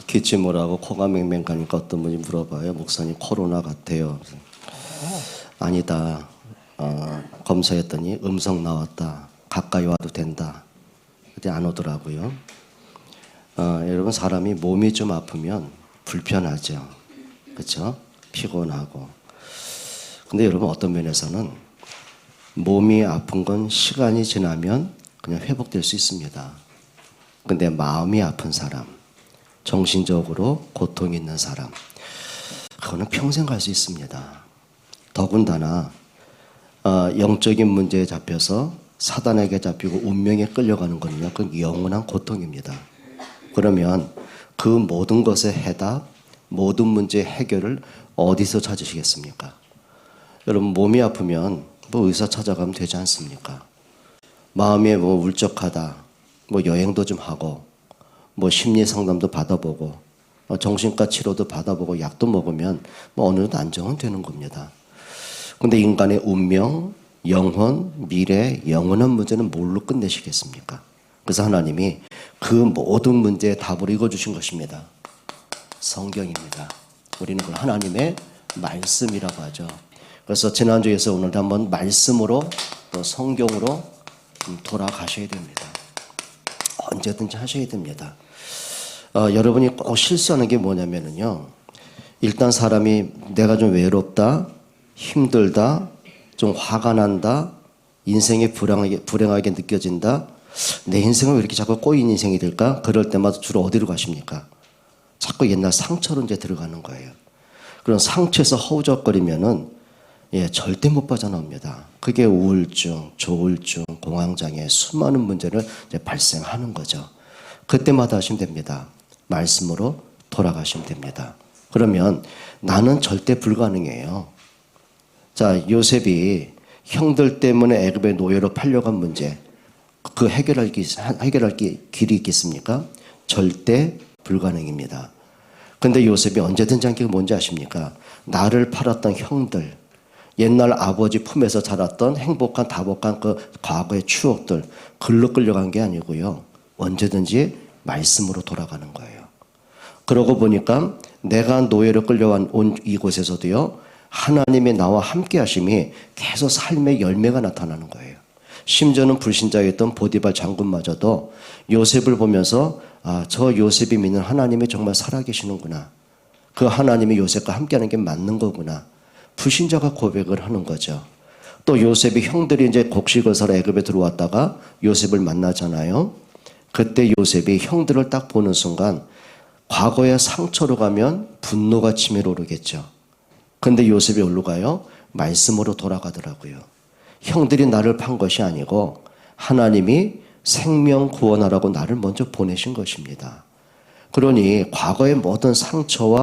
기침을 코가 맹맹 가니까 어떤 분이 물어봐요. 목사님 코로나 같아요. 아니다. 검사했더니 음성 나왔다. 가까이 와도 된다. 근데 안 오더라고요. 여러분 사람이 몸이 좀 아프면 불편하죠. 그렇죠? 피곤하고. 근데 여러분 어떤 면에서는 몸이 아픈 건 시간이 지나면 그냥 회복될 수 있습니다. 근데 마음이 아픈 사람, 정신적으로 고통이 있는 사람, 그거는 평생 갈 수 있습니다. 더군다나 영적인 문제에 잡혀서 사단에게 잡히고 운명에 끌려가는 거는요, 그건 영원한 고통입니다. 그러면 그 모든 것의 해답, 모든 문제의 해결을 어디서 찾으시겠습니까? 여러분 몸이 아프면 의사 찾아가면 되지 않습니까? 마음이 울적하다, 여행도 좀 하고, 심리 상담도 받아보고, 정신과 치료도 받아보고, 약도 먹으면 어느 정도 안정은 되는 겁니다. 근데 인간의 운명, 영혼, 미래, 영원한 문제는 뭘로 끝내시겠습니까? 그래서 하나님이 그 모든 문제의 답을 읽어주신 것입니다. 성경입니다. 우리는 그걸 하나님의 말씀이라고 하죠. 그래서 지난주에서 오늘도 한번 말씀으로 또 성경으로 돌아가셔야 됩니다. 언제든지 하셔야 됩니다. 여러분이 꼭 실수하는 게 뭐냐면요. 일단 사람이 내가 좀 외롭다, 힘들다, 좀 화가 난다, 인생이 불행하게 느껴진다, 내 인생은 왜 이렇게 자꾸 꼬인 인생이 될까? 그럴 때마다 주로 어디로 가십니까? 자꾸 옛날 상처로 이제 들어가는 거예요. 그런 상처에서 허우적거리면은 절대 못 빠져나옵니다. 그게 우울증, 조울증, 공황장애, 수많은 문제를 이제 발생하는 거죠. 그때마다 하시면 됩니다. 말씀으로 돌아가시면 됩니다. 그러면 나는 절대 불가능해요. 자, 요셉이 형들 때문에 애굽의 노예로 팔려간 문제, 그 해결할 길이 있겠습니까? 절대 불가능입니다. 근데 요셉이 언제든지 한 게 뭔지 아십니까? 나를 팔았던 형들, 옛날 아버지 품에서 자랐던 행복한 다복한 그 과거의 추억들, 글로 끌려간 게 아니고요. 언제든지 말씀으로 돌아가는 거예요. 그러고 보니까 내가 노예로 끌려온 이곳에서도요, 하나님의 나와 함께 하심이 계속 삶의 열매가 나타나는 거예요. 심지어는 불신자였던 보디발 장군마저도 요셉을 보면서 저 요셉이 믿는 하나님이 정말 살아계시는구나. 그 하나님이 요셉과 함께하는 게 맞는 거구나. 불신자가 고백을 하는 거죠. 또 요셉이 형들이 이제 곡식을 사러 애굽에 들어왔다가 요셉을 만나잖아요. 그때 요셉이 형들을 딱 보는 순간 과거의 상처로 가면 분노가 치밀어 오르겠죠. 근데 요셉이 어디로 가요? 말씀으로 돌아가더라고요. 형들이 나를 판 것이 아니고 하나님이 생명 구원하라고 나를 먼저 보내신 것입니다. 그러니 과거의 모든 상처와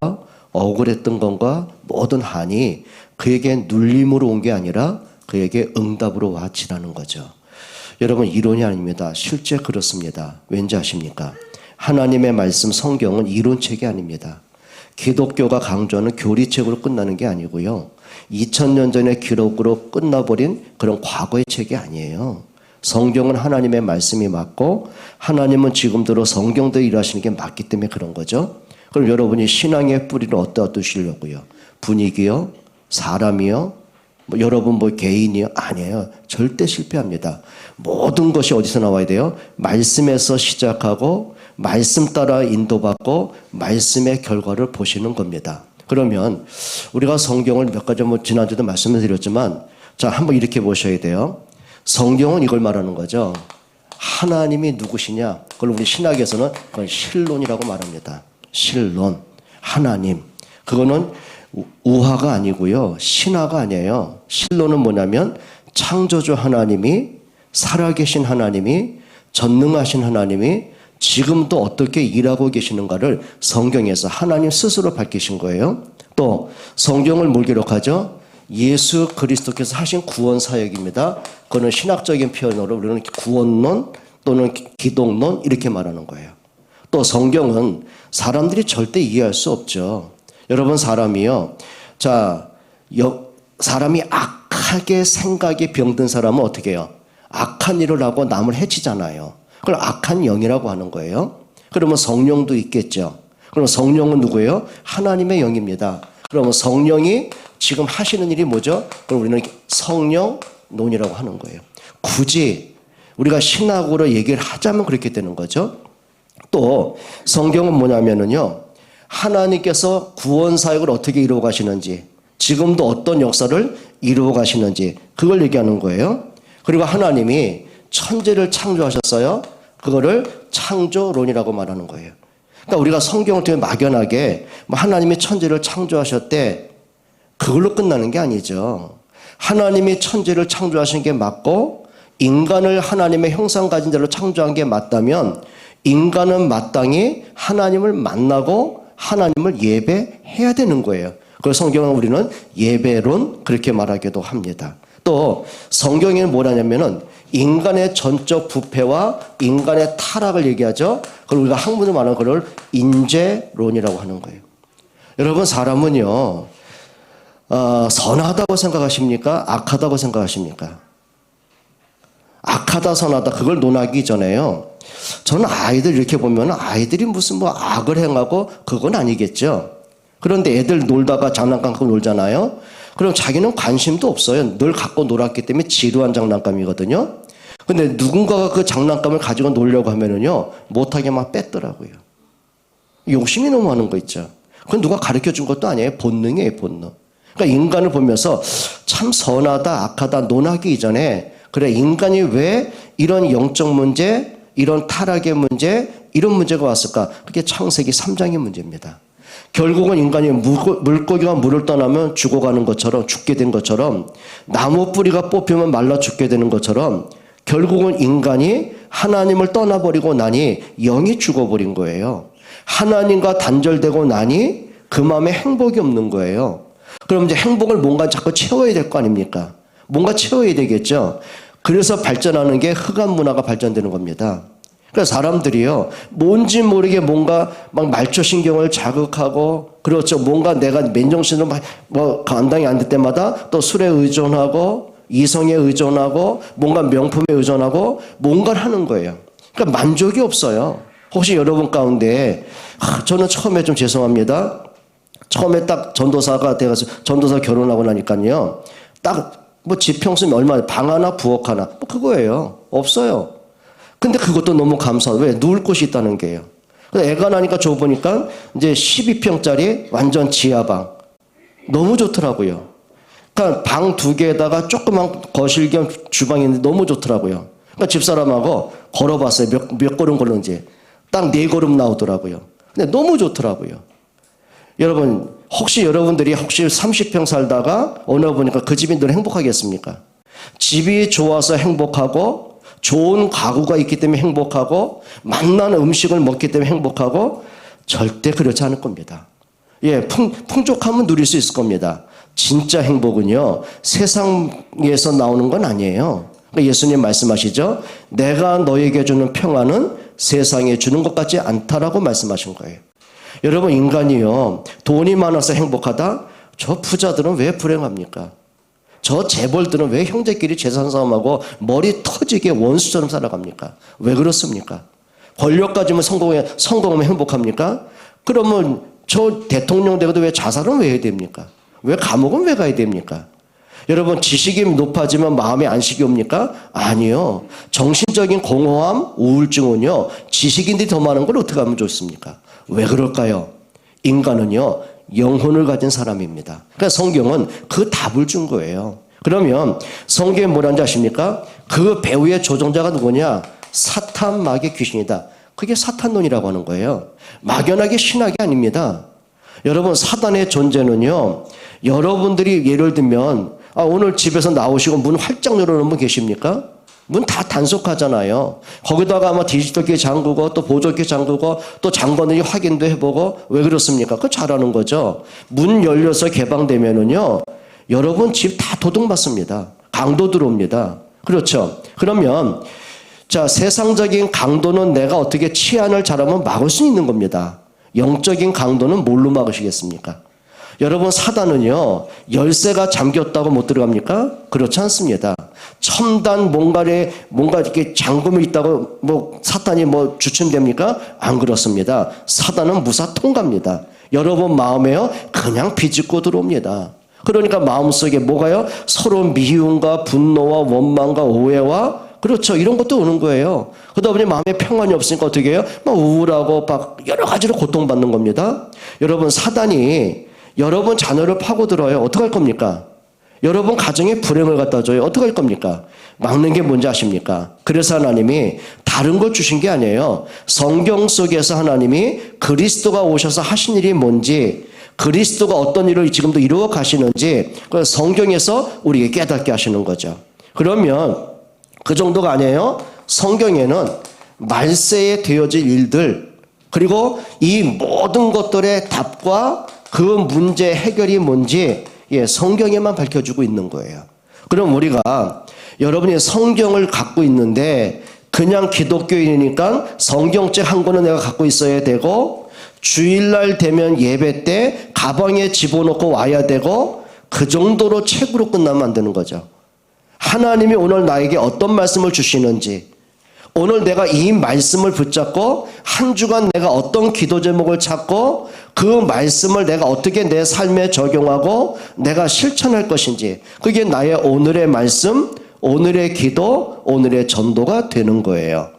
억울했던 것과 모든 한이 그에게 눌림으로 온 게 아니라 그에게 응답으로 와치라는 거죠. 여러분 이론이 아닙니다. 실제 그렇습니다. 왠지 아십니까? 하나님의 말씀 성경은 이론책이 아닙니다. 기독교가 강조하는 교리책으로 끝나는 게 아니고요. 2000년 전의 기록으로 끝나버린 그런 과거의 책이 아니에요. 성경은 하나님의 말씀이 맞고 하나님은 지금대로 성경대로 일하시는 게 맞기 때문에 그런 거죠. 그럼 여러분이 신앙의 뿌리를 어떠시려고요? 분위기요? 사람이요? 여러분 개인이요? 아니에요. 절대 실패합니다. 모든 것이 어디서 나와야 돼요? 말씀에서 시작하고 말씀 따라 인도받고 말씀의 결과를 보시는 겁니다. 그러면 우리가 성경을 몇 가지 지난주에도 말씀을 드렸지만 자 한번 이렇게 보셔야 돼요. 성경은 이걸 말하는 거죠. 하나님이 누구시냐? 그걸 우리 신학에서는 그걸 신론이라고 말합니다. 신론, 하나님. 그거는 우화가 아니고요. 신화가 아니에요. 신론은 뭐냐면 창조주 하나님이 살아계신 하나님이 전능하신 하나님이 지금도 어떻게 일하고 계시는가를 성경에서 하나님 스스로 밝히신 거예요. 또 성경을 뭘 기록하죠? 예수 그리스도께서 하신 구원 사역입니다. 그거는 신학적인 표현으로 우리는 구원론 또는 기독론 이렇게 말하는 거예요. 또 성경은 사람들이 절대 이해할 수 없죠. 여러분 사람이요. 사람이 악하게 생각이 병든 사람은 어떻게 해요? 악한 일을 하고 남을 해치잖아요. 그걸 악한 영이라고 하는 거예요. 그러면 성령도 있겠죠. 그럼 성령은 누구예요? 하나님의 영입니다. 그러면 성령이 지금 하시는 일이 뭐죠? 그럼 우리는 성령론이라고 하는 거예요. 굳이 우리가 신학으로 얘기를 하자면 그렇게 되는 거죠. 또 성경은 뭐냐면은요, 하나님께서 구원 사역을 어떻게 이루어 가시는지, 지금도 어떤 역사를 이루어 가시는지 그걸 얘기하는 거예요. 그리고 하나님이 천지를 창조하셨어요. 그거를 창조론이라고 말하는 거예요. 그러니까 우리가 성경을 통해 막연하게 하나님이 천지를 창조하셨대, 그걸로 끝나는 게 아니죠. 하나님이 천지를 창조하신 게 맞고 인간을 하나님의 형상 가진 자로 창조한 게 맞다면 인간은 마땅히 하나님을 만나고 하나님을 예배해야 되는 거예요. 그래서 성경은 우리는 예배론 그렇게 말하기도 합니다. 또 성경에는 뭐라냐면은 인간의 전적 부패와 인간의 타락을 얘기하죠. 그걸 우리가 학문을 말하는 그걸 인재론이라고 하는 거예요. 여러분, 사람은요, 선하다고 생각하십니까? 악하다고 생각하십니까? 악하다 선하다 그걸 논하기 전에요, 저는 아이들 이렇게 보면 아이들이 무슨 뭐 악을 행하고 그건 아니겠죠. 그런데 애들 놀다가 장난감 갖고 놀잖아요. 그럼 자기는 관심도 없어요. 늘 갖고 놀았기 때문에 지루한 장난감이거든요. 근데 누군가가 그 장난감을 가지고 놀려고 하면은요, 못하게 막 뺐더라고요. 욕심이 너무 많은 거 있죠. 그건 누가 가르쳐 준 것도 아니에요. 본능이에요, 본능. 그러니까 인간을 보면서 참 선하다, 악하다 논하기 이전에, 그래, 인간이 왜 이런 영적 문제, 이런 타락의 문제, 이런 문제가 왔을까? 그게 창세기 3장의 문제입니다. 결국은 인간이 물고기가 물을 떠나면 죽어가는 것처럼, 죽게 된 것처럼, 나무 뿌리가 뽑히면 말라 죽게 되는 것처럼, 결국은 인간이 하나님을 떠나버리고 나니 영이 죽어버린 거예요. 하나님과 단절되고 나니 그 마음에 행복이 없는 거예요. 그럼 이제 행복을 뭔가 자꾸 채워야 될 거 아닙니까? 뭔가 채워야 되겠죠. 그래서 발전하는 게 흑암 문화가 발전되는 겁니다. 그러니까 사람들이요, 뭔지 모르게 뭔가 막 말초신경을 자극하고, 그렇죠. 뭔가 내가 맨정신으로 뭐 감당이 안 될 때마다 또 술에 의존하고, 이성에 의존하고, 뭔가 명품에 의존하고, 뭔가를 하는 거예요. 그러니까 만족이 없어요. 혹시 여러분 가운데, 저는 처음에 좀 죄송합니다. 처음에 딱 전도사가 돼가지고, 전도사 결혼하고 나니까요, 딱 뭐 지평수면 얼마, 방 하나, 부엌 하나, 뭐 그거예요. 없어요. 근데 그것도 너무 감사해요. 왜? 누울 곳이 있다는 게요. 애가 나니까 좁으니까 이제 12평짜리 완전 지하방. 너무 좋더라고요. 그러니까 방 2개에다가 조그만 거실 겸 주방이 있는데 너무 좋더라고요. 그러니까 집사람하고 걸어봤어요. 몇 걸음 걸는지. 딱 4걸음 나오더라고요. 근데 너무 좋더라고요. 여러분, 혹시 여러분들이 30평 살다가 어느 보니까 그 집이 늘 행복하겠습니까? 집이 좋아서 행복하고, 좋은 가구가 있기 때문에 행복하고, 맛나는 음식을 먹기 때문에 행복하고, 절대 그렇지 않을 겁니다. 예, 풍족함은 누릴 수 있을 겁니다. 진짜 행복은요, 세상에서 나오는 건 아니에요. 그러니까 예수님 말씀하시죠. 내가 너에게 주는 평안은 세상에 주는 것 같지 않다라고 말씀하신 거예요. 여러분, 인간이요, 돈이 많아서 행복하다? 저 부자들은 왜 불행합니까? 저 재벌들은 왜 형제끼리 재산 싸움하고 머리 터지게 원수처럼 살아갑니까? 왜 그렇습니까? 권력 가지면 성공하면 행복합니까? 그러면 저 대통령 되고도 왜 자살은 왜 해야 됩니까? 왜 감옥은 왜 가야 됩니까? 여러분, 지식이 높아지면 마음에 안식이 옵니까? 아니요. 정신적인 공허함, 우울증은요, 지식인들이 더 많은 걸 어떻게 하면 좋습니까? 왜 그럴까요? 인간은요, 영혼을 가진 사람입니다. 그러니까 성경은 그 답을 준 거예요. 그러면 성경에 뭐라는지 아십니까? 그 배후의 조종자가 누구냐? 사탄, 마귀, 귀신이다. 그게 사탄론이라고 하는 거예요. 막연하게 신학이 아닙니다. 여러분, 사단의 존재는요, 여러분들이 예를 들면 오늘 집에서 나오시고 문 활짝 열어놓은 분 계십니까? 문 다 단속하잖아요. 거기다가 아마 디지털기 잠그고 또 보조기 잠그고 또 장관들이 확인도 해보고. 왜 그렇습니까? 그거 잘하는 거죠. 문 열려서 개방되면은요, 여러분 집 다 도둑맞습니다. 강도 들어옵니다. 그렇죠. 그러면 자, 세상적인 강도는 내가 어떻게 치안을 잘하면 막을 수 있는 겁니다. 영적인 강도는 뭘로 막으시겠습니까? 여러분, 사단은요, 열쇠가 잠겼다고 못 들어갑니까? 그렇지 않습니다. 첨단 뭔가 이렇게 잠금이 있다고 사탄이 주춤됩니까? 안 그렇습니다. 사단은 무사 통과입니다. 여러분 마음에요, 그냥 비집고 들어옵니다. 그러니까 마음속에 뭐가요? 서로 미움과 분노와 원망과 오해와, 그렇죠, 이런 것도 오는 거예요. 그러다 보니 마음에 평안이 없으니까 어떻게 해요? 우울하고 막 여러 가지로 고통받는 겁니다. 여러분, 사단이 여러분 자녀를 파고들어요. 어떡할 겁니까? 여러분 가정에 불행을 갖다 줘요. 어떡할 겁니까? 막는 게 뭔지 아십니까? 그래서 하나님이 다른 걸 주신 게 아니에요. 성경 속에서 하나님이 그리스도가 오셔서 하신 일이 뭔지, 그리스도가 어떤 일을 지금도 이루어 가시는지 성경에서 우리에게 깨닫게 하시는 거죠. 그러면 그 정도가 아니에요. 성경에는 말세에 되어질 일들, 그리고 이 모든 것들의 답과 그 문제 해결이 뭔지 성경에만 밝혀주고 있는 거예요. 그럼 우리가, 여러분이 성경을 갖고 있는데 그냥 기독교인이니까 성경책 한 권은 내가 갖고 있어야 되고, 주일날 되면 예배 때 가방에 집어넣고 와야 되고, 그 정도로 책으로 끝나면 안 되는 거죠. 하나님이 오늘 나에게 어떤 말씀을 주시는지, 오늘 내가 이 말씀을 붙잡고 한 주간 내가 어떤 기도 제목을 찾고 그 말씀을 내가 어떻게 내 삶에 적용하고 내가 실천할 것인지, 그게 나의 오늘의 말씀, 오늘의 기도, 오늘의 전도가 되는 거예요.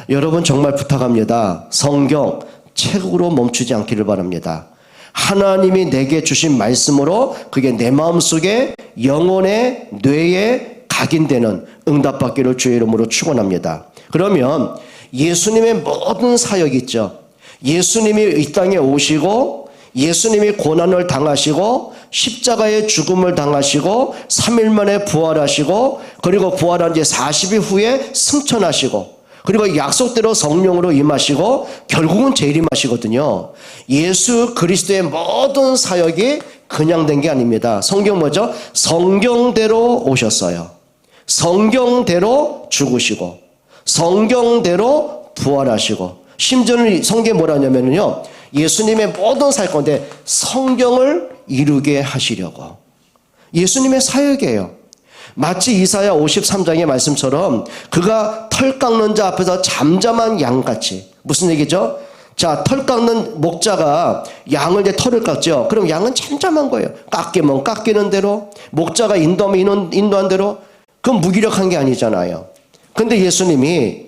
여러분, 정말 부탁합니다. 성경 책으로 멈추지 않기를 바랍니다. 하나님이 내게 주신 말씀으로 그게 내 마음속에, 영혼의, 뇌에 각인되는 응답받기를 주의 이름으로 축원합니다. 그러면 예수님의 모든 사역 있죠. 예수님이 이 땅에 오시고 예수님이 고난을 당하시고 십자가의 죽음을 당하시고 3일 만에 부활하시고, 그리고 부활한 지 40일 후에 승천하시고, 그리고 약속대로 성령으로 임하시고 결국은 재림하시거든요. 예수 그리스도의 모든 사역이 그냥 된 게 아닙니다. 성경 뭐죠? 성경대로 오셨어요. 성경대로 죽으시고 성경대로 부활하시고, 심지어는 성경에 뭐라 하냐면요, 예수님의 모든 사역 가운데 성경을 이루게 하시려고, 예수님의 사역이에요. 마치 이사야 53장의 말씀처럼 그가 털 깎는 자 앞에서 잠잠한 양같이. 무슨 얘기죠? 자, 털 깎는 목자가 양을 이제 털을 깎죠. 그럼 양은 잠잠한 거예요. 깎이면 깎이는 대로, 목자가 인도하면 인도한 대로. 그건 무기력한 게 아니잖아요. 근데 예수님이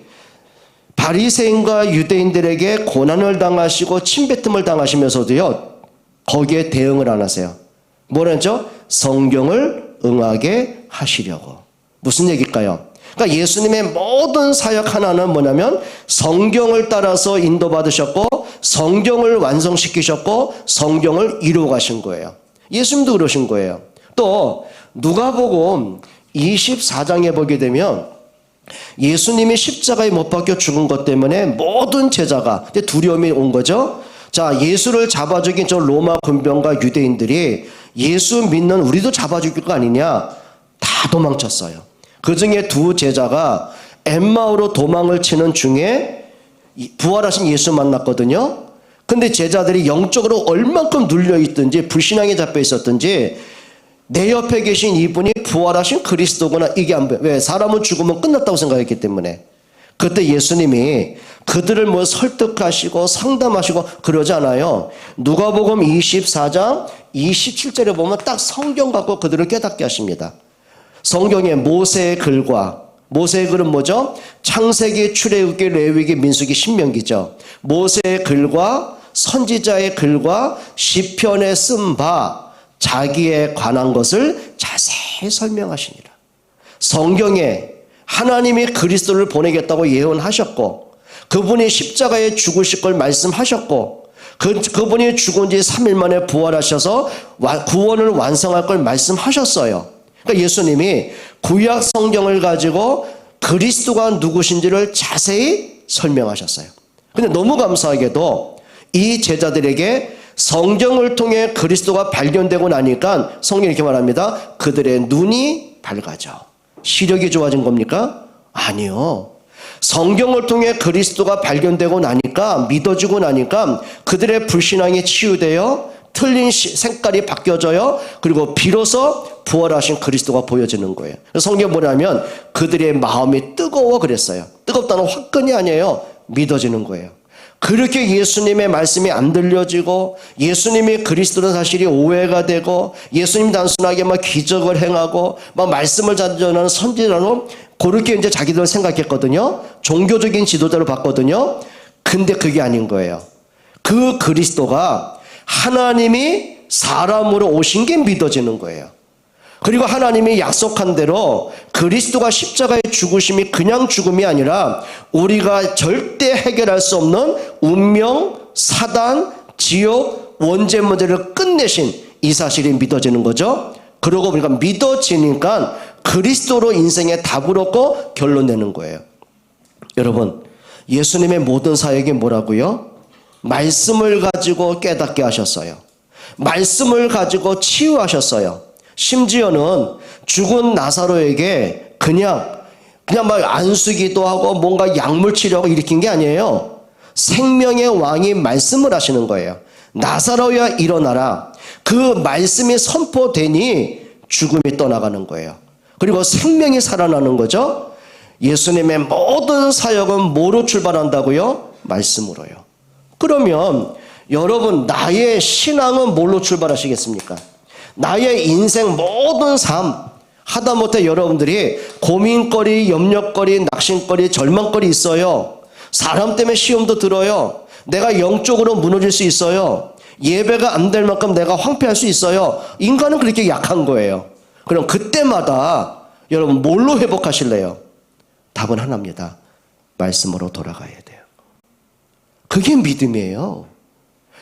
바리새인과 유대인들에게 고난을 당하시고 침뱉음을 당하시면서도요, 거기에 대응을 안 하세요. 뭐라죠? 성경을 응하게 하시려고. 무슨 얘기일까요? 그러니까 예수님의 모든 사역 하나는 뭐냐면 성경을 따라서 인도받으셨고 성경을 완성시키셨고 성경을 이루어 가신 거예요. 예수님도 그러신 거예요. 또 누가복음 24장에 보게 되면 예수님이 십자가에 못 박혀 죽은 것 때문에 모든 제자가 두려움이 온 거죠. 자, 예수를 잡아 죽인 저 로마 군병과 유대인들이 예수 믿는 우리도 잡아 죽일 거 아니냐, 다 도망쳤어요. 그 중에 두 제자가 엠마오로 도망을 치는 중에 부활하신 예수 만났거든요. 근데 제자들이 영적으로 얼만큼 눌려있든지 불신앙에 잡혀 있었든지 내 옆에 계신 이분이 부활하신 그리스도구나, 이게 안 보여. 왜? 사람은 죽으면 끝났다고 생각했기 때문에. 그때 예수님이 그들을 설득하시고 상담하시고 그러지 않아요. 누가복음 24장 27절에 보면 딱 성경 갖고 그들을 깨닫게 하십니다. 성경에 모세의 글과, 모세의 글은 뭐죠? 창세기, 출애굽기, 레위기, 민수기, 신명기죠. 모세의 글과 선지자의 글과 시편에 쓴 바 자기에 관한 것을 자세히 설명하시니라. 성경에 하나님이 그리스도를 보내겠다고 예언하셨고, 그분이 십자가에 죽으실 걸 말씀하셨고, 그분이 죽은 지 3일 만에 부활하셔서 구원을 완성할 걸 말씀하셨어요. 그러니까 예수님이 구약 성경을 가지고 그리스도가 누구신지를 자세히 설명하셨어요. 근데 너무 감사하게도 이 제자들에게 성경을 통해 그리스도가 발견되고 나니까 성경이 이렇게 말합니다. 그들의 눈이 밝아져. 시력이 좋아진 겁니까? 아니요. 성경을 통해 그리스도가 발견되고 나니까, 믿어지고 나니까 그들의 불신앙이 치유되어 틀린 색깔이 바뀌어져요. 그리고 비로소 부활하신 그리스도가 보여지는 거예요. 성경이 뭐냐면 그들의 마음이 뜨거워 그랬어요. 뜨겁다는 화끈이 아니에요. 믿어지는 거예요. 그렇게 예수님의 말씀이 안 들려지고 예수님이 그리스도라는 사실이 오해가 되고 예수님 단순하게 막 기적을 행하고 막 말씀을 전하는 선지자로 그렇게 이제 자기들 생각했거든요. 종교적인 지도자로 봤거든요. 근데 그게 아닌 거예요. 그 그리스도가 하나님이 사람으로 오신 게 믿어지는 거예요. 그리고 하나님이 약속한 대로 그리스도가 십자가의 죽으심이 그냥 죽음이 아니라 우리가 절대 해결할 수 없는 운명, 사단, 지옥, 원죄 문제를 끝내신 이 사실이 믿어지는 거죠. 그러고 보니까 믿어지니까 그리스도로 인생의 답을 얻고 결론 내는 거예요. 여러분, 예수님의 모든 사역이 뭐라고요? 말씀을 가지고 깨닫게 하셨어요. 말씀을 가지고 치유하셨어요. 심지어는 죽은 나사로에게 그냥 막 안수기도 하고 뭔가 약물 치료하고 일으킨 게 아니에요. 생명의 왕이 말씀을 하시는 거예요. 나사로야 일어나라. 그 말씀이 선포되니 죽음이 떠나가는 거예요. 그리고 생명이 살아나는 거죠. 예수님의 모든 사역은 뭐로 출발한다고요? 말씀으로요. 그러면 여러분, 나의 신앙은 뭘로 출발하시겠습니까? 나의 인생 모든 삶, 하다못해 여러분들이 고민거리, 염려거리, 낙심거리, 절망거리 있어요. 사람 때문에 시험도 들어요. 내가 영적으로 무너질 수 있어요. 예배가 안 될 만큼 내가 황폐할 수 있어요. 인간은 그렇게 약한 거예요. 그럼 그때마다 여러분 뭘로 회복하실래요? 답은 하나입니다. 말씀으로 돌아가야 돼요. 그게 믿음이에요.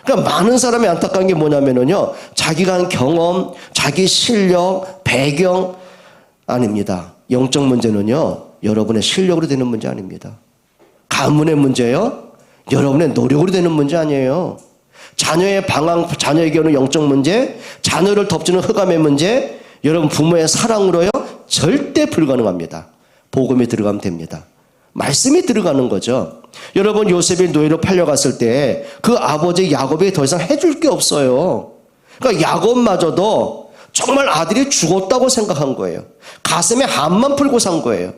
그러니까 많은 사람이 안타까운 게 뭐냐면요, 자기가 한 경험, 자기 실력, 배경 아닙니다. 영적 문제는요, 여러분의 실력으로 되는 문제 아닙니다. 가문의 문제요, 여러분의 노력으로 되는 문제 아니에요. 자녀의 방황, 자녀에게 오는 영적 문제, 자녀를 덮치는 흑암의 문제, 여러분 부모의 사랑으로요 절대 불가능합니다. 복음이 들어가면 됩니다. 말씀이 들어가는 거죠. 여러분, 요셉이 노예로 팔려갔을 때 그 아버지 야곱이 더 이상 해줄 게 없어요. 그러니까 야곱마저도 정말 아들이 죽었다고 생각한 거예요. 가슴에 한만 풀고 산 거예요.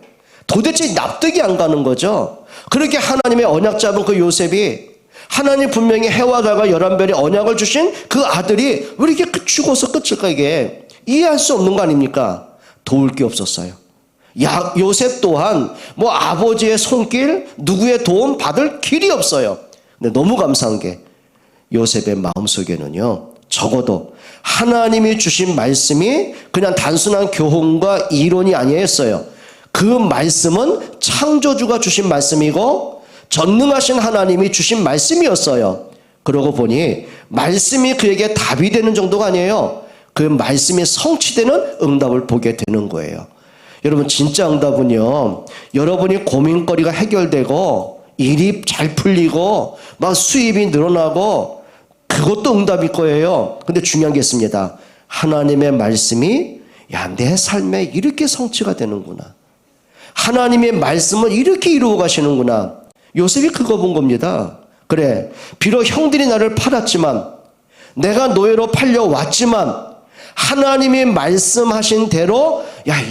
도대체 납득이 안 가는 거죠. 그렇게 하나님의 언약 잡은 그 요셉이, 하나님 분명히 해와 달과 11별의 언약을 주신 그 아들이 왜 이렇게 죽어서 끝일까? 이게 이해할 수 없는 거 아닙니까? 도울 게 없었어요. 요셉 또한 뭐 아버지의 손길, 누구의 도움 받을 길이 없어요. 근데 너무 감사한 게 요셉의 마음속에는요, 적어도 하나님이 주신 말씀이 그냥 단순한 교훈과 이론이 아니었어요. 그 말씀은 창조주가 주신 말씀이고 전능하신 하나님이 주신 말씀이었어요. 그러고 보니 말씀이 그에게 답이 되는 정도가 아니에요. 그 말씀이 성취되는 응답을 보게 되는 거예요. 여러분, 진짜 응답은요, 여러분이 고민거리가 해결되고 일이 잘 풀리고 막 수입이 늘어나고 그것도 응답일 거예요. 근데 중요한 게 있습니다. 하나님의 말씀이 내 삶에 이렇게 성취가 되는구나. 하나님의 말씀을 이렇게 이루어 가시는구나. 요셉이 그거 본 겁니다. 그래, 비록 형들이 나를 팔았지만, 내가 노예로 팔려왔지만 하나님이 말씀하신 대로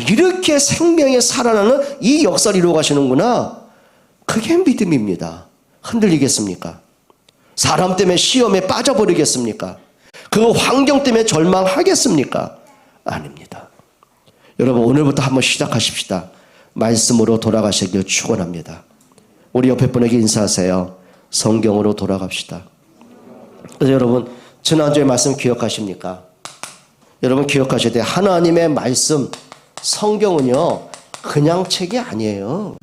이렇게 생명이 살아나는 이 역사를 이루어 가시는구나. 그게 믿음입니다. 흔들리겠습니까? 사람 때문에 시험에 빠져버리겠습니까? 그 환경 때문에 절망하겠습니까? 아닙니다. 여러분, 오늘부터 한번 시작하십시다. 말씀으로 돌아가시길 축원합니다. 우리 옆에 분에게 인사하세요. 성경으로 돌아갑시다. 그래서 여러분, 지난주에 말씀 기억하십니까? 여러분 기억하셔야 돼요. 하나님의 말씀, 성경은요 그냥 책이 아니에요.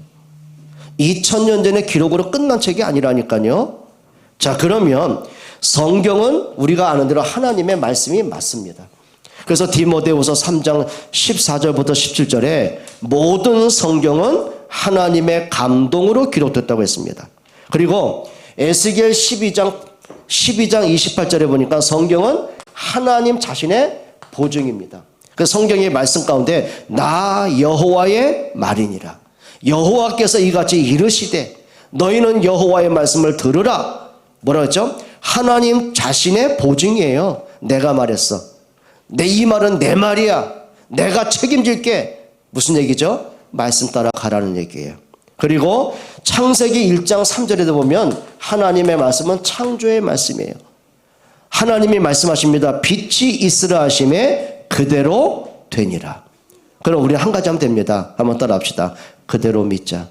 2000년 전에 기록으로 끝난 책이 아니라니까요. 자, 그러면 성경은 우리가 아는 대로 하나님의 말씀이 맞습니다. 그래서 디모데후서 3장 14절부터 17절에 모든 성경은 하나님의 감동으로 기록됐다고 했습니다. 그리고 에스겔 12장 28절에 보니까 성경은 하나님 자신의 보증입니다. 그 성경의 말씀 가운데 나 여호와의 말이니라. 여호와께서 이같이 이르시되 너희는 여호와의 말씀을 들으라. 뭐라 했죠? 하나님 자신의 보증이에요. 내가 말했어. 이 말은 내 말이야. 내가 책임질게. 무슨 얘기죠? 말씀 따라 가라는 얘기예요. 그리고 창세기 1장 3절에도 보면 하나님의 말씀은 창조의 말씀이에요. 하나님이 말씀하십니다. 빛이 있으라 하심에 그대로 되니라. 그럼 우리 한 가지 하면 됩니다. 한번 따라 합시다. 그대로 믿자.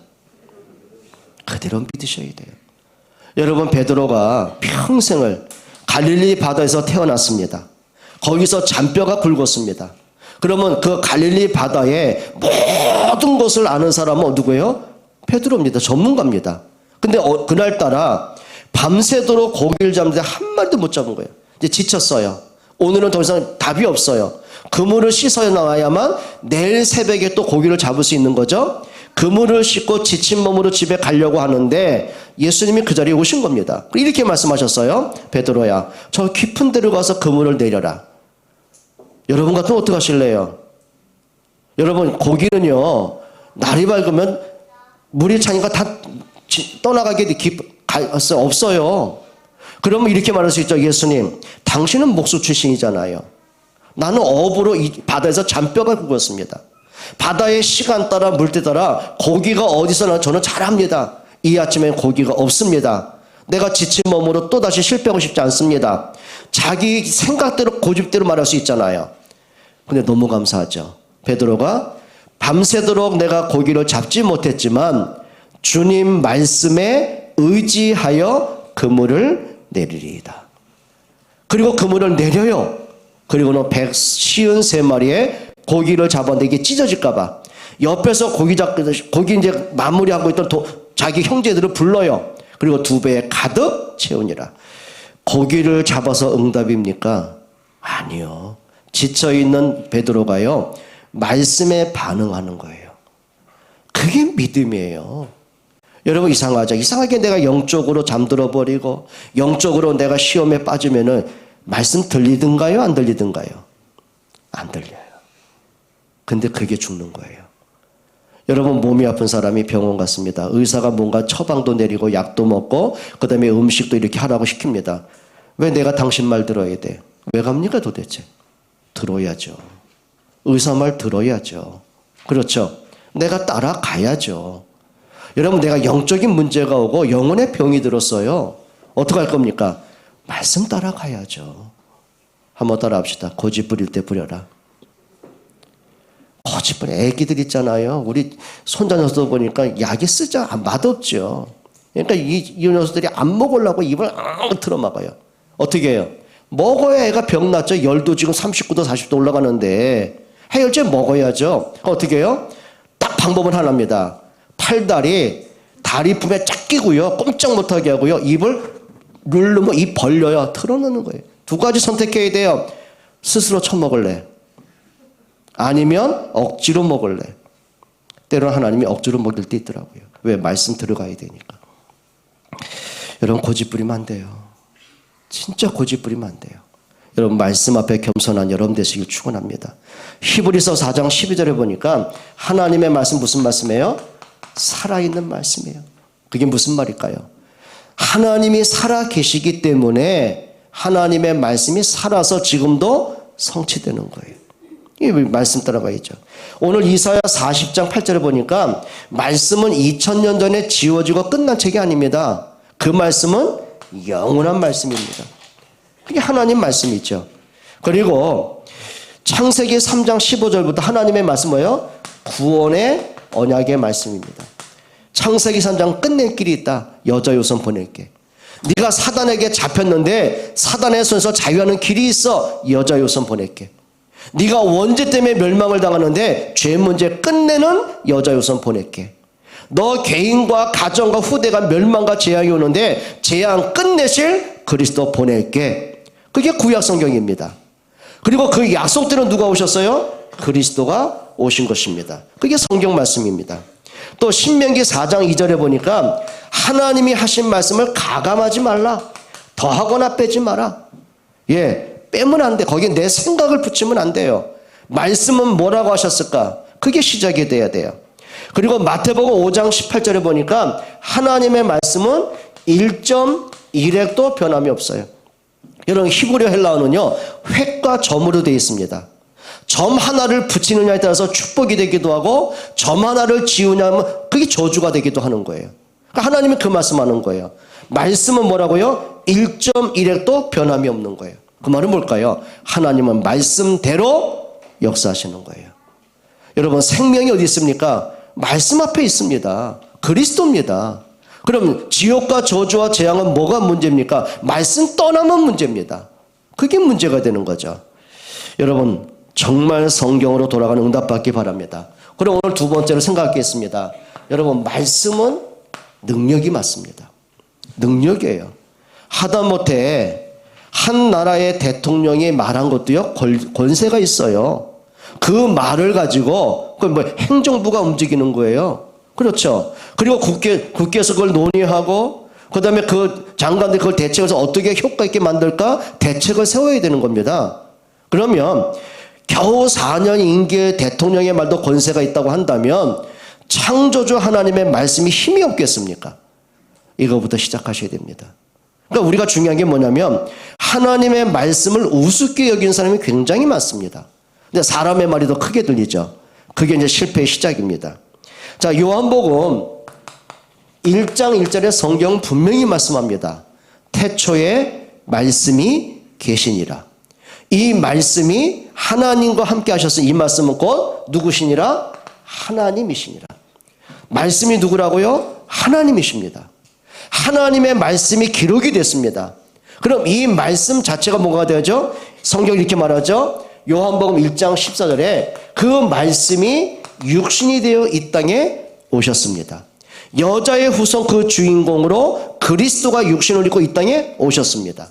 그대로 믿으셔야 돼요. 여러분, 베드로가 평생을 갈릴리 바다에서 태어났습니다. 거기서 잔뼈가 굵었습니다. 그러면 그 갈릴리 바다의 모든 것을 아는 사람은 누구예요? 베드로입니다. 전문가입니다. 근데 그날따라 밤새도록 고기를 잡는데 한 마리도 못 잡은 거예요. 이제 지쳤어요. 오늘은 더 이상 답이 없어요. 그물을 씻어 나와야만 내일 새벽에 또 고기를 잡을 수 있는 거죠. 그물을 씻고 지친 몸으로 집에 가려고 하는데 예수님이 그 자리에 오신 겁니다. 이렇게 말씀하셨어요. 베드로야, 저 깊은 데로 가서 그물을 내려라. 여러분 같으면 어떻게 하실래요? 여러분, 고기는요, 날이 밝으면 물이 차니까 다 떠나가게 없어요. 그러면 이렇게 말할 수 있죠. 예수님, 당신은 목수 출신이잖아요. 나는 어부로 이 바다에서 잔뼈가 굵었습니다. 바다의 시간 따라 물때 따라 고기가 어디서 나 저는 잘 압니다. 이 아침엔 고기가 없습니다. 내가 지친 몸으로 또다시 실패하고 싶지 않습니다. 자기 생각대로 고집대로 말할 수 있잖아요. 근데 너무 감사하죠. 베드로가 밤새도록 내가 고기를 잡지 못했지만 주님 말씀에 의지하여 그물을 내리리이다. 그리고 그물을 내려요. 그리고는 153마리의 고기를 잡았는데 이게 찢어질까봐 옆에서 고기 이제 마무리하고 있던 자기 형제들을 불러요. 그리고 2배에 가득 채우니라. 고기를 잡아서 응답입니까? 아니요. 지쳐있는 베드로가요, 말씀에 반응하는 거예요. 그게 믿음이에요. 여러분, 이상하죠? 이상하게 내가 영적으로 잠들어 버리고 영적으로 내가 시험에 빠지면은 말씀 들리든가요? 안 들리든가요? 안 들려요. 근데 그게 죽는 거예요. 여러분, 몸이 아픈 사람이 병원 갔습니다. 의사가 뭔가 처방도 내리고 약도 먹고 그 다음에 음식도 이렇게 하라고 시킵니다. 왜 내가 당신 말 들어야 돼? 왜 갑니까 도대체? 들어야죠. 의사 말 들어야죠. 그렇죠? 내가 따라가야죠. 여러분, 내가 영적인 문제가 오고 영혼의 병이 들었어요. 어떻게 할 겁니까? 말씀 따라가야죠. 한번 따라 합시다. 고집 부릴 때 부려라. 고집 부려. 애기들 있잖아요. 우리 손자 녀석들 보니까 약이 쓰자. 맛없죠. 그러니까 이 녀석들이 안 먹으려고 입을 틀어막아요. 어떻게 해요? 먹어야 애가 병 났죠. 열도 지금 39도 40도 올라가는데 해열제 먹어야죠. 어떻게 해요? 딱 방법은 하나입니다. 팔다리 다리 품에 쫙 끼고요. 꼼짝 못하게 하고요. 입을 누르면 입 벌려요. 틀어놓는 거예요. 2가지 선택해야 돼요. 스스로 처먹을래? 아니면 억지로 먹을래? 때로는 하나님이 억지로 먹일 때 있더라고요. 왜? 말씀 들어가야 되니까. 여러분, 고집 부리면 안 돼요. 진짜 고집 부리면 안 돼요. 여러분, 말씀 앞에 겸손한 여러분 되시길 축원합니다. 히브리서 4장 12절에 보니까 하나님의 말씀 무슨 말씀이에요? 살아있는 말씀이에요. 그게 무슨 말일까요? 하나님이 살아 계시기 때문에 하나님의 말씀이 살아서 지금도 성취되는 거예요. 이 말씀 따라가야죠. 오늘 이사야 40장 8절에 보니까 말씀은 2000년 전에 지워지고 끝난 책이 아닙니다. 그 말씀은 영원한 말씀입니다. 그게 하나님 말씀이죠. 그리고 창세기 3장 15절부터 하나님의 말씀 뭐예요? 구원의 언약의 말씀입니다. 창세기 3장 끝낼 길이 있다. 여자 요손 보낼게. 네가 사단에게 잡혔는데 사단의 손에서 자유하는 길이 있어. 여자 요손 보낼게. 네가 원죄 때문에 멸망을 당하는데 죄 문제 끝내는 여자 요손 보낼게. 너 개인과 가정과 후대가 멸망과 재앙이 오는데 재앙 끝내실 그리스도 보낼게. 그게 구약 성경입니다. 그리고 그 약속대로 누가 오셨어요? 그리스도가 오신 것입니다. 그게 성경 말씀입니다. 또 신명기 4장 2절에 보니까 하나님이 하신 말씀을 가감하지 말라. 더하거나 빼지 마라. 빼면 안 돼. 거기에 내 생각을 붙이면 안 돼요. 말씀은 뭐라고 하셨을까? 그게 시작이 돼야 돼요. 그리고 마태복음 5장 18절에 보니까 하나님의 말씀은 1.1획도 변함이 없어요. 여러분 히브리어 헬라어는요 획과 점으로 되어 있습니다. 점 하나를 붙이느냐에 따라서 축복이 되기도 하고 점 하나를 지우냐면 그게 저주가 되기도 하는 거예요. 그러니까 하나님이 그 말씀하는 거예요. 말씀은 뭐라고요? 1.1핵도 변함이 없는 거예요. 그 말은 뭘까요? 하나님은 말씀대로 역사하시는 거예요. 여러분 생명이 어디 있습니까? 말씀 앞에 있습니다. 그리스도입니다. 그럼 지옥과 저주와 재앙은 뭐가 문제입니까? 말씀 떠나면 문제입니다. 그게 문제가 되는 거죠. 여러분 정말 성경으로 돌아가는 응답받기 바랍니다. 그럼 오늘 두 번째로 생각하겠습니다. 여러분 말씀은 능력이 맞습니다. 능력이에요. 하다못해 한 나라의 대통령이 말한 것도요 권세가 있어요. 그 말을 가지고 그 뭐 행정부가 움직이는 거예요. 그렇죠. 그리고 국회에서 그걸 논의하고 그다음에 그 장관들이 그걸 대책해서 어떻게 효과 있게 만들까 대책을 세워야 되는 겁니다. 그러면 겨우 4년 임기의 대통령의 말도 권세가 있다고 한다면 창조주 하나님의 말씀이 힘이 없겠습니까? 이거부터 시작하셔야 됩니다. 그러니까 우리가 중요한 게 뭐냐면 하나님의 말씀을 우습게 여기는 사람이 굉장히 많습니다. 근데 사람의 말이 더 크게 들리죠. 그게 이제 실패의 시작입니다. 자, 요한복음 1장 1절에 성경은 분명히 말씀합니다. 태초에 말씀이 계시니라. 이 말씀이 하나님과 함께 하셨으니 이 말씀은 곧 누구시니라? 하나님이시니라. 말씀이 누구라고요? 하나님이십니다. 하나님의 말씀이 기록이 됐습니다. 그럼 이 말씀 자체가 뭐가 되죠? 성경이 이렇게 말하죠. 요한복음 1장 14절에 그 말씀이 육신이 되어 이 땅에 오셨습니다. 여자의 후손 그 주인공으로 그리스도가 육신을 입고 이 땅에 오셨습니다.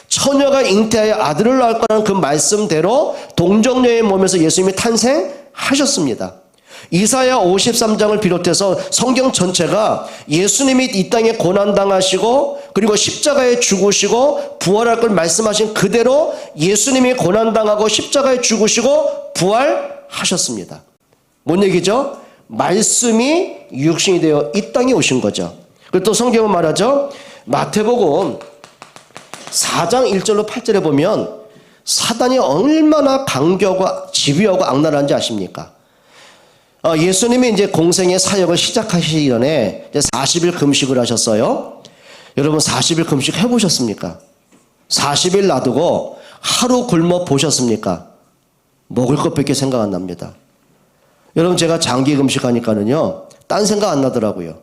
처녀가 잉태하여 아들을 낳을 거라는 그 말씀대로 동정녀의 몸에서 예수님이 탄생하셨습니다. 이사야 53장을 비롯해서 성경 전체가 예수님이 이 땅에 고난당하시고 그리고 십자가에 죽으시고 부활할 걸 말씀하신 그대로 예수님이 고난당하고 십자가에 죽으시고 부활하셨습니다. 뭔 얘기죠? 말씀이 육신이 되어 이 땅에 오신 거죠. 그리고 또 성경은 말하죠. 마태복음 4장 1절로 8절에 보면 사단이 얼마나 강교하고 집요하고 악랄한지 아십니까? 예수님이 이제 공생의 사역을 시작하시기 전에 이제 40일 금식을 하셨어요. 여러분 40일 금식 해보셨습니까? 40일 놔두고 하루 굶어 보셨습니까? 먹을 것밖에 생각 안 납니다. 여러분 제가 장기 금식하니까는요 딴 생각 안 나더라고요.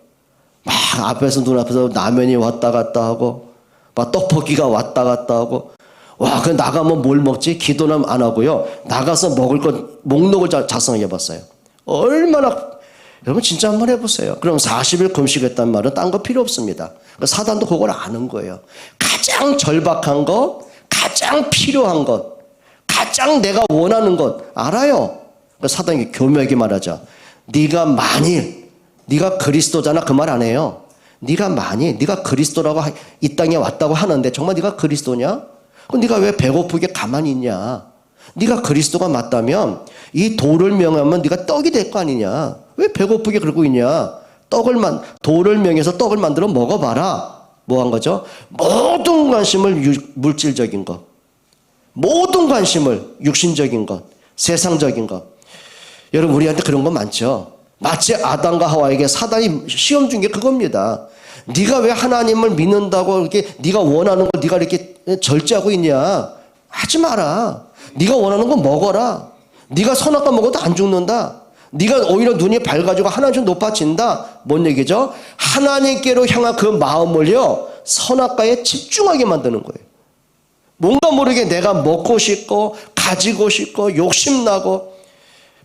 막 앞에서 눈앞에서 라면이 왔다 갔다 하고 막 떡볶이가 왔다 갔다 하고 와 그럼 나가면 뭘 먹지? 기도는 안 하고요. 나가서 먹을 것 목록을 작성해 봤어요. 얼마나 여러분 진짜 한번 해보세요. 그럼 40일 금식했단 말은 딴 거 필요 없습니다. 사단도 그걸 아는 거예요. 가장 절박한 것, 가장 필요한 것, 가장 내가 원하는 것 알아요. 사단이 교묘하게 말하죠. 네가 만일 네가 그리스도잖아 그 말 안 해요. 네가 만일 네가 그리스도라고 이 땅에 왔다고 하는데 정말 네가 그리스도냐? 그럼 네가 왜 배고프게 가만히 있냐? 네가 그리스도가 맞다면 이 돌을 명하면 네가 떡이 될 거 아니냐? 왜 배고프게 그러고 있냐? 돌을 명해서 떡을 만들어 먹어봐라. 뭐 한 거죠? 모든 관심을 물질적인 것, 모든 관심을 육신적인 것, 세상적인 것. 여러분 우리한테 그런 거 많죠. 마치 아담과 하와에게 사단이 시험 준 게 그겁니다. 네가 왜 하나님을 믿는다고 이렇게 네가 원하는 걸 네가 이렇게 절제하고 있냐? 하지 마라. 네가 원하는 거 먹어라. 네가 선악과 먹어도 안 죽는다. 네가 오히려 눈이 밝아지고 하나님 높아진다. 뭔 얘기죠? 하나님께로 향한 그 마음을요 선악과에 집중하게 만드는 거예요. 뭔가 모르게 내가 먹고 싶고 가지고 싶고 욕심나고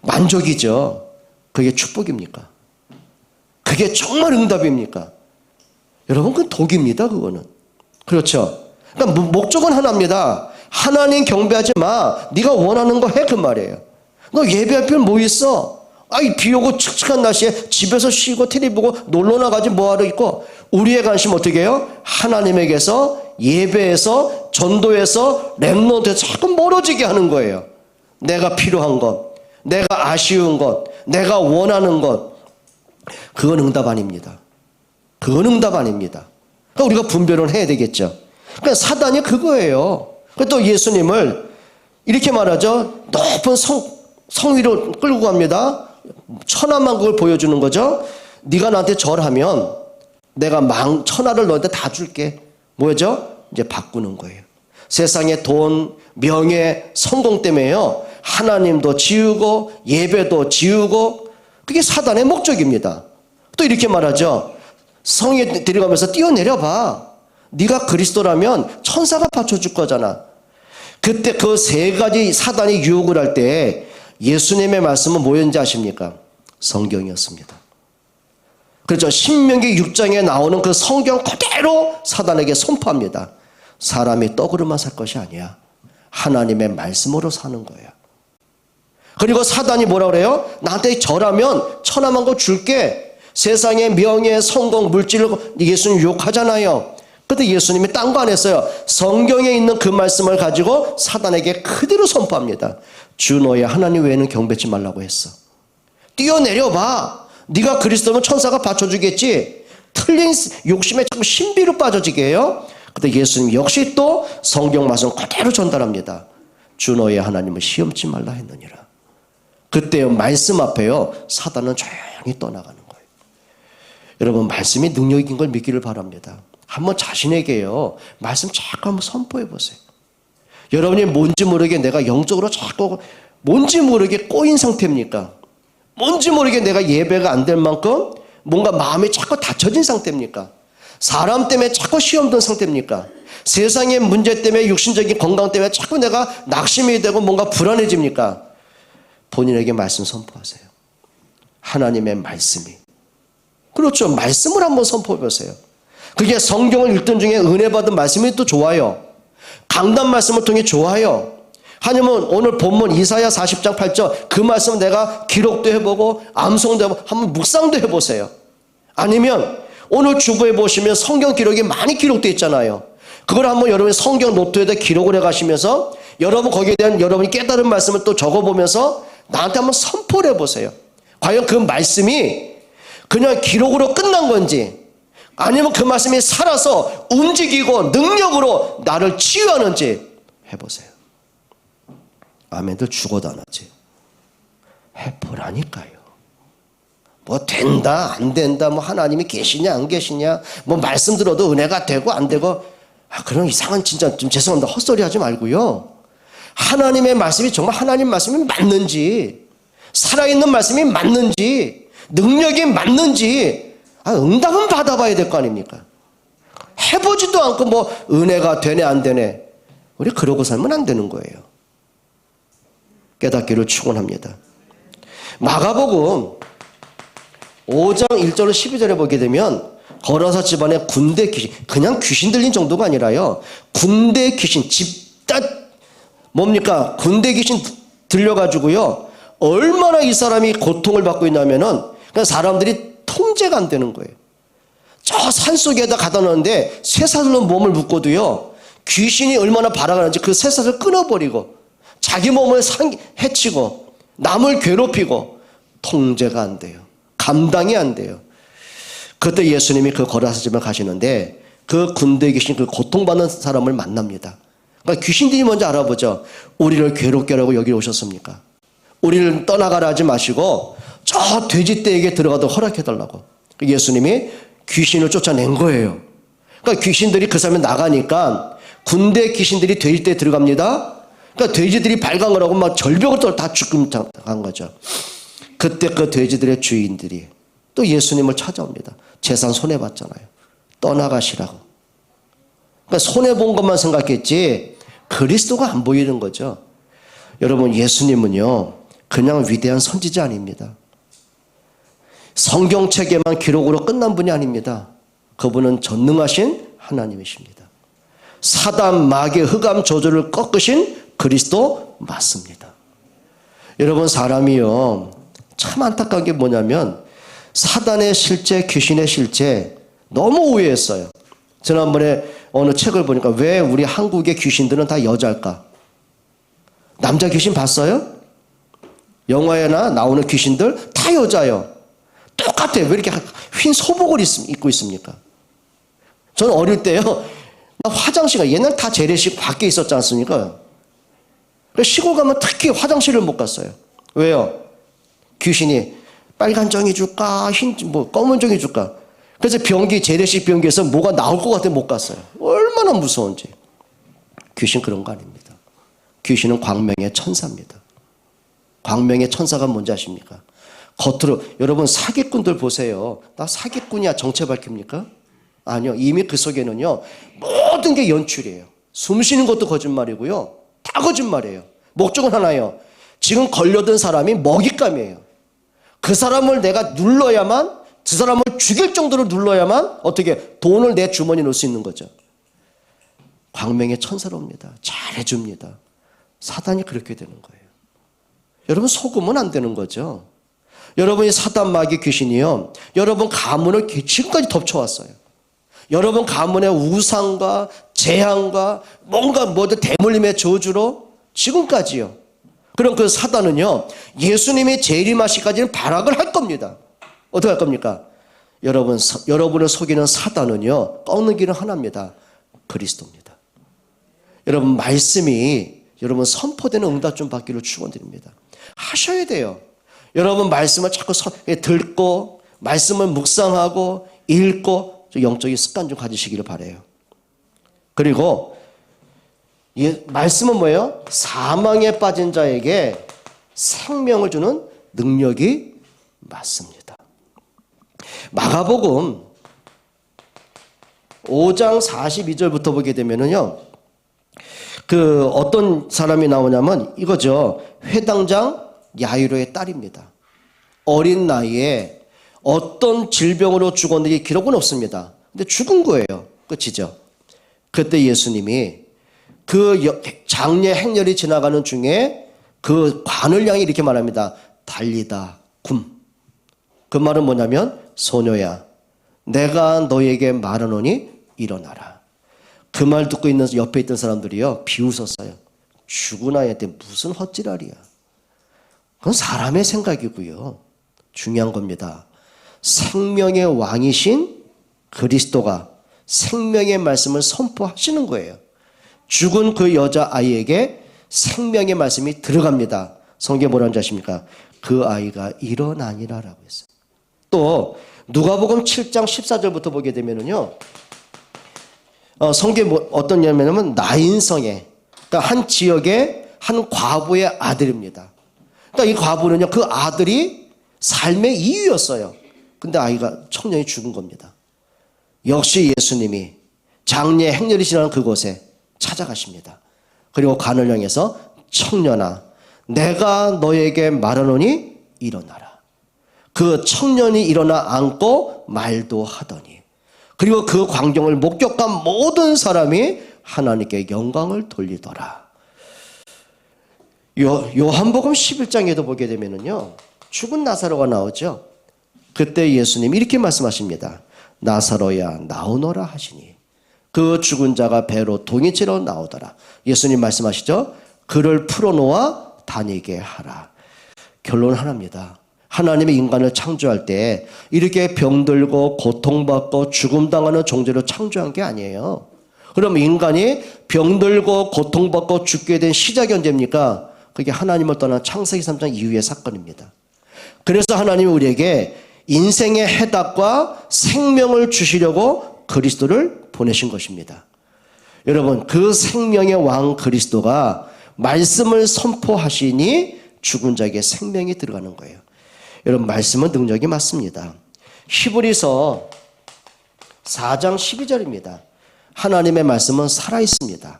만족이죠. 그게 축복입니까? 그게 정말 응답입니까? 여러분 그건 독입니다. 그거는. 그렇죠. 그러니까 목적은 하나입니다. 하나님 경배하지 마. 네가 원하는 거 해 그 말이에요. 너 예배할 필요 뭐 있어? 아이 비 오고 칙칙한 날씨에 집에서 쉬고 TV 보고 놀러 나가지 뭐하러 있고. 우리의 관심 어떻게 해요? 하나님에게서 예배에서 전도에서 렘넌트에서 자꾸 멀어지게 하는 거예요. 내가 필요한 것, 내가 아쉬운 것, 내가 원하는 것. 그건 응답 아닙니다. 그건 응답 아닙니다. 그러니까 우리가 분별을 해야 되겠죠. 그러니까 사단이 그거예요. 또 예수님을 이렇게 말하죠. 높은 성 위로 끌고 갑니다. 천하만국을 보여주는 거죠. 네가 나한테 절하면 내가 천하를 너한테 다 줄게. 뭐죠? 이제 바꾸는 거예요. 세상의 돈, 명예, 성공 때문에요. 하나님도 지우고 예배도 지우고 그게 사단의 목적입니다. 또 이렇게 말하죠. 성에 들어가면서 뛰어내려봐. 네가 그리스도라면 천사가 받쳐줄 거잖아. 그때 그 세 가지 사단이 유혹을 할 때 예수님의 말씀은 뭐였는지 아십니까? 성경이었습니다. 그렇죠. 신명기 6장에 나오는 그 성경 그대로 사단에게 선포합니다. 사람이 떡으로만 살 것이 아니야. 하나님의 말씀으로 사는 거야. 그리고 사단이 뭐라 그래요? 나한테 절하면 천하만국 줄게. 세상의 명예, 성공, 물질을 예수님 유혹하잖아요. 그때 예수님이 딴 거 안 했어요. 성경에 있는 그 말씀을 가지고 사단에게 그대로 선포합니다. 주 너의 하나님 외에는 경배치 말라고 했어. 뛰어내려봐. 네가 그리스도면 천사가 받쳐주겠지. 틀린 욕심에 자꾸 신비로 빠져지게 해요. 그때 예수님 역시 또 성경 말씀 그대로 전달합니다. 주 너의 하나님을 시험치 말라 했느니라. 그때 말씀 앞에요. 사단은 조용히 떠나가는 거예요. 여러분 말씀이 능력인 걸 믿기를 바랍니다. 한번 자신에게요. 말씀 자꾸 한번 선포해 보세요. 여러분이 뭔지 모르게 내가 영적으로 자꾸 뭔지 모르게 꼬인 상태입니까? 뭔지 모르게 내가 예배가 안 될 만큼 뭔가 마음이 자꾸 닫혀진 상태입니까? 사람 때문에 자꾸 시험 든 상태입니까? 세상의 문제 때문에 육신적인 건강 때문에 자꾸 내가 낙심이 되고 뭔가 불안해집니까? 본인에게 말씀 선포하세요. 하나님의 말씀이. 그렇죠. 말씀을 한번 선포해 보세요. 그게 성경을 읽던 중에 은혜 받은 말씀이 또 좋아요. 강단 말씀을 통해 좋아요. 아니면 오늘 본문 이사야 40장 8절 그 말씀 내가 기록도 해보고 암송도 해보고 한번 묵상도 해보세요. 아니면 오늘 주보에 보시면 성경 기록이 많이 기록되어 있잖아요. 그걸 한번 여러분이 성경 노트에다 기록을 해가시면서 여러분 거기에 대한 여러분이 깨달은 말씀을 또 적어보면서 나한테 한번 선포를 해보세요. 과연 그 말씀이 그냥 기록으로 끝난 건지 아니면 그 말씀이 살아서 움직이고 능력으로 나를 치유하는지 해보세요. 아멘들 죽어도 안 하지. 해보라니까요. 뭐 된다 안 된다 뭐 하나님이 계시냐 안 계시냐 뭐 말씀 들어도 은혜가 되고 안 되고 그런 이상한 진짜 좀 죄송합니다. 헛소리 하지 말고요. 하나님의 말씀이 정말 하나님 말씀이 맞는지 살아있는 말씀이 맞는지 능력이 맞는지 응답은 받아봐야 될 거 아닙니까? 해보지도 않고 뭐 은혜가 되네 안 되네 우리 그러고 살면 안 되는 거예요. 깨닫기를 축원합니다. 마가복음 5장 1절로 12절에 보게 되면 거라사 집안에 군대 귀신 그냥 귀신 들린 정도가 아니라요. 군대 귀신 집단 뭡니까? 군대 귀신 들려가지고요. 얼마나 이 사람이 고통을 받고 있냐면은 그냥 사람들이 통제가 안 되는 거예요. 저 산속에다 가다 놓는데 쇠사슬로 몸을 묶어도요. 귀신이 얼마나 발악하는지 그 쇠사슬을 끊어버리고 자기 몸을 해치고 남을 괴롭히고 통제가 안 돼요. 감당이 안 돼요. 그때 예수님이 그 거라사 집에 가시는데 그 군대 귀신 그 고통받는 사람을 만납니다. 그러니까 귀신들이 먼저 알아보죠. 우리를 괴롭게 하라고 여기 오셨습니까? 우리를 떠나가라 하지 마시고 저 돼지떼에게 들어가도록 허락해달라고. 예수님이 귀신을 쫓아낸 거예요. 그러니까 귀신들이 그 사람에 나가니까 군대 귀신들이 돼지떼에 들어갑니다. 그러니까 돼지들이 발광을 하고 막 절벽을 다 죽음한 거죠. 그때 그 돼지들의 주인들이 또 예수님을 찾아옵니다. 재산 손해봤잖아요. 떠나가시라고. 그러니까 손해본 것만 생각했지 그리스도가 안 보이는 거죠. 여러분 예수님은요 그냥 위대한 선지자 아닙니다. 성경책에만 기록으로 끝난 분이 아닙니다. 그분은 전능하신 하나님이십니다. 사단 마귀의 흑암 저주를 꺾으신 그리스도 맞습니다. 여러분 사람이요 참 안타까운 게 뭐냐면 사단의 실제 귀신의 실제 너무 오해했어요. 지난번에 어느 책을 보니까 왜 우리 한국의 귀신들은 다 여자일까? 남자 귀신 봤어요? 영화에나 나오는 귀신들 다 여자예요. 똑같아요. 왜 이렇게 흰 소복을 입고 있습니까? 저는 어릴 때요 나 화장실, 옛날 다 재래식 밖에 있었지 않습니까? 시골 가면 특히 화장실을 못 갔어요. 왜요? 귀신이 빨간 종이 줄까? 검은 종이 줄까? 그래서 재래식 변기에서 뭐가 나올 것 같아 못 갔어요. 얼마나 무서운지. 귀신 그런 거 아닙니다. 귀신은 광명의 천사입니다. 광명의 천사가 뭔지 아십니까? 겉으로, 여러분 사기꾼들 보세요. 나 사기꾼이야 정체 밝힙니까? 아니요. 이미 그 속에는요, 모든 게 연출이에요. 숨 쉬는 것도 거짓말이고요. 다 거짓말이에요. 목적은 하나예요. 지금 걸려든 사람이 먹잇감이에요. 그 사람을 내가 눌러야만, 그 사람을 죽일 정도로 눌러야만 어떻게 돈을 내 주머니에 넣을 수 있는 거죠. 광명의 천사로입니다. 잘해줍니다. 사단이 그렇게 되는 거예요. 여러분 속으면 안 되는 거죠. 여러분이 사단 마귀 귀신이요, 여러분 가문을 지금까지 덮쳐왔어요. 여러분 가문의 우상과 재앙과 뭔가 모두 대물림의 저주로 지금까지요. 그럼 그 사단은요, 예수님이 재림하시기까지는 발악을 할 겁니다. 어떻게 할 겁니까? 여러분을 속이는 사단은요, 꺾는 길은 하나입니다. 그리스도입니다. 여러분 말씀이 여러분 선포되는 응답 좀 받기를 축원드립니다. 하셔야 돼요. 여러분 말씀을 자꾸 듣고 말씀을 묵상하고 읽고 영적인 습관 좀 가지시기를 바라요. 그리고 말씀은 뭐예요? 사망에 빠진 자에게 생명을 주는 능력이 맞습니다. 마가복음 5장 42절부터 보게 되면은요, 어떤 사람이 나오냐면 이거죠. 회당장 야이로의 딸입니다. 어린 나이에 어떤 질병으로 죽었는지 기록은 없습니다. 근데 죽은 거예요. 끝이죠. 그때 예수님이 장례 행렬이 지나가는 중에 그 관을 향해 이렇게 말합니다. 달리다 굼. 그 말은 뭐냐면, 소녀야, 내가 너에게 말하노니 일어나라. 그 말 듣고 있는 옆에 있던 사람들이요, 비웃었어요. 죽은 아이한테 무슨 헛지랄이야. 그건 사람의 생각이고요. 중요한 겁니다. 생명의 왕이신 그리스도가 생명의 말씀을 선포하시는 거예요. 죽은 그 여자아이에게 생명의 말씀이 들어갑니다. 성경에 뭐라는 줄 아십니까? 그 아이가 일어나니라라고 했어요. 또 누가복음 7장 14절부터 보게 되면은요, 성경에 어떤 냐면 나인성의, 그러니까 한 지역의 한 과부의 아들입니다. 그러니까 이 과부는요, 그 아들이 삶의 이유였어요. 근데 아이가 청년이 죽은 겁니다. 역시 예수님이 장례 행렬이 지나는 그곳에 찾아가십니다. 그리고 관을 향해서 청년아, 내가 너에게 말하노니 일어나라. 그 청년이 일어나 앉고 말도 하더니, 그리고 그 광경을 목격한 모든 사람이 하나님께 영광을 돌리더라. 요한복음 11장에도 보게 되면은요, 죽은 나사로가 나오죠. 그때 예수님이 이렇게 말씀하십니다. 나사로야 나오너라 하시니 그 죽은 자가 배로 동이치러 나오더라. 예수님 말씀하시죠. 그를 풀어놓아 다니게 하라. 결론은 하나입니다. 하나님이 인간을 창조할 때 이렇게 병들고 고통받고 죽음당하는 존재로 창조한 게 아니에요. 그럼 인간이 병들고 고통받고 죽게 된 시작이 언제입니까? 그게 하나님을 떠난 창세기 3장 이후의 사건입니다. 그래서 하나님이 우리에게 인생의 해답과 생명을 주시려고 그리스도를 보내신 것입니다. 여러분, 그 생명의 왕 그리스도가 말씀을 선포하시니 죽은 자에게 생명이 들어가는 거예요. 여러분, 말씀은 능력이 맞습니다. 히브리서 4장 12절입니다. 하나님의 말씀은 살아있습니다.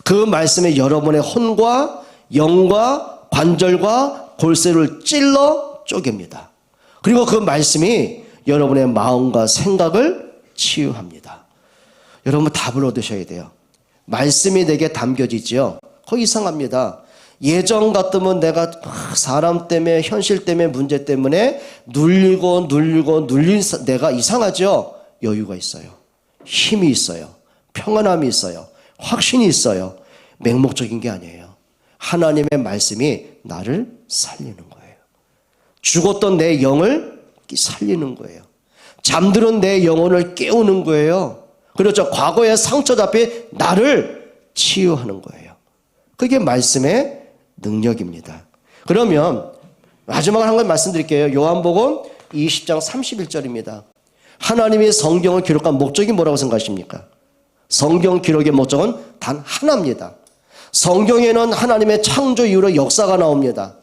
그 말씀에 여러분의 혼과 영과 관절과 골세를 찔러 쪼갭니다. 그리고 그 말씀이 여러분의 마음과 생각을 치유합니다. 여러분, 답을 얻으셔야 돼요. 말씀이 내게 담겨지죠. 거의 이상합니다. 예전 같으면 내가 사람 때문에, 현실 때문에, 문제 때문에 눌린 내가 이상하죠. 여유가 있어요. 힘이 있어요. 평안함이 있어요. 확신이 있어요. 맹목적인 게 아니에요. 하나님의 말씀이 나를 살리는 거예요. 죽었던 내 영을 살리는 거예요. 잠드는 내 영혼을 깨우는 거예요. 그렇죠. 과거의 상처 앞에 나를 치유하는 거예요. 그게 말씀의 능력입니다. 그러면 마지막으로 한 번 말씀드릴게요. 요한복음 20장 31절입니다. 하나님이 성경을 기록한 목적이 뭐라고 생각하십니까? 성경 기록의 목적은 단 하나입니다. 성경에는 하나님의 창조 이후로 역사가 나옵니다.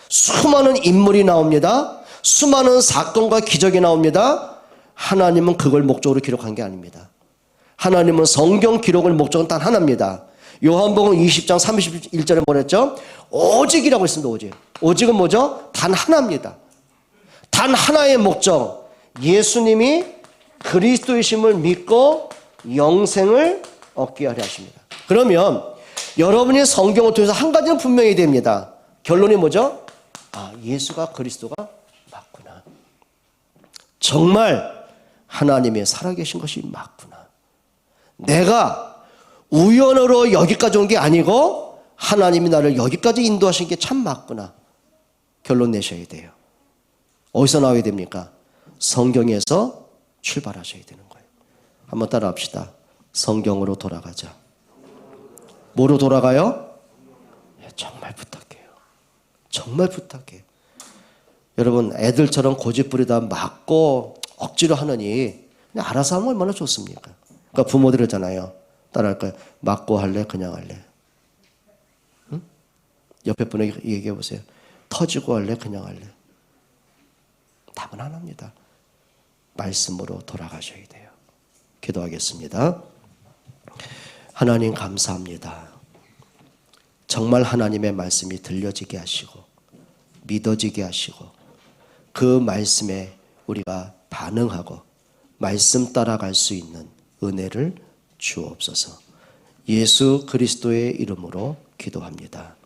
수많은 인물이 나옵니다. 수많은 사건과 기적이 나옵니다. 하나님은 그걸 목적으로 기록한 게 아닙니다. 하나님은 성경 기록을 목적은 단 하나입니다. 요한복음 20장 31절에 뭐랬죠? 오직이라고 했습니다. 오직. 오직은 뭐죠? 단 하나입니다. 단 하나의 목적. 예수님이 그리스도이심을 믿고 영생을 얻게 하려 하십니다. 그러면 여러분이 성경을 통해서 한 가지는 분명히 됩니다. 결론이 뭐죠? 아, 예수가 그리스도가 맞구나. 정말 하나님의 살아계신 것이 맞구나. 내가 우연으로 여기까지 온 게 아니고 하나님이 나를 여기까지 인도하신 게 참 맞구나. 결론 내셔야 돼요. 어디서 나와야 됩니까? 성경에서 출발하셔야 되는 거예요. 한번 따라 합시다. 성경으로 돌아가자. 뭐로 돌아가요? 정말 부탁해요. 정말 부탁해요. 여러분, 애들처럼 고집부리다 맞고 억지로 하느니 그냥 알아서 하면 얼마나 좋습니까? 그러니까 부모들 있잖아요. 따라할까요? 맞고 할래? 그냥 할래? 응? 옆에 분에게 얘기해 보세요. 터지고 할래? 그냥 할래? 답은 하나입니다. 말씀으로 돌아가셔야 돼요. 기도하겠습니다. 하나님 감사합니다. 정말 하나님의 말씀이 들려지게 하시고 믿어지게 하시고 그 말씀에 우리가 반응하고 말씀 따라갈 수 있는 은혜를 주옵소서. 예수 그리스도의 이름으로 기도합니다.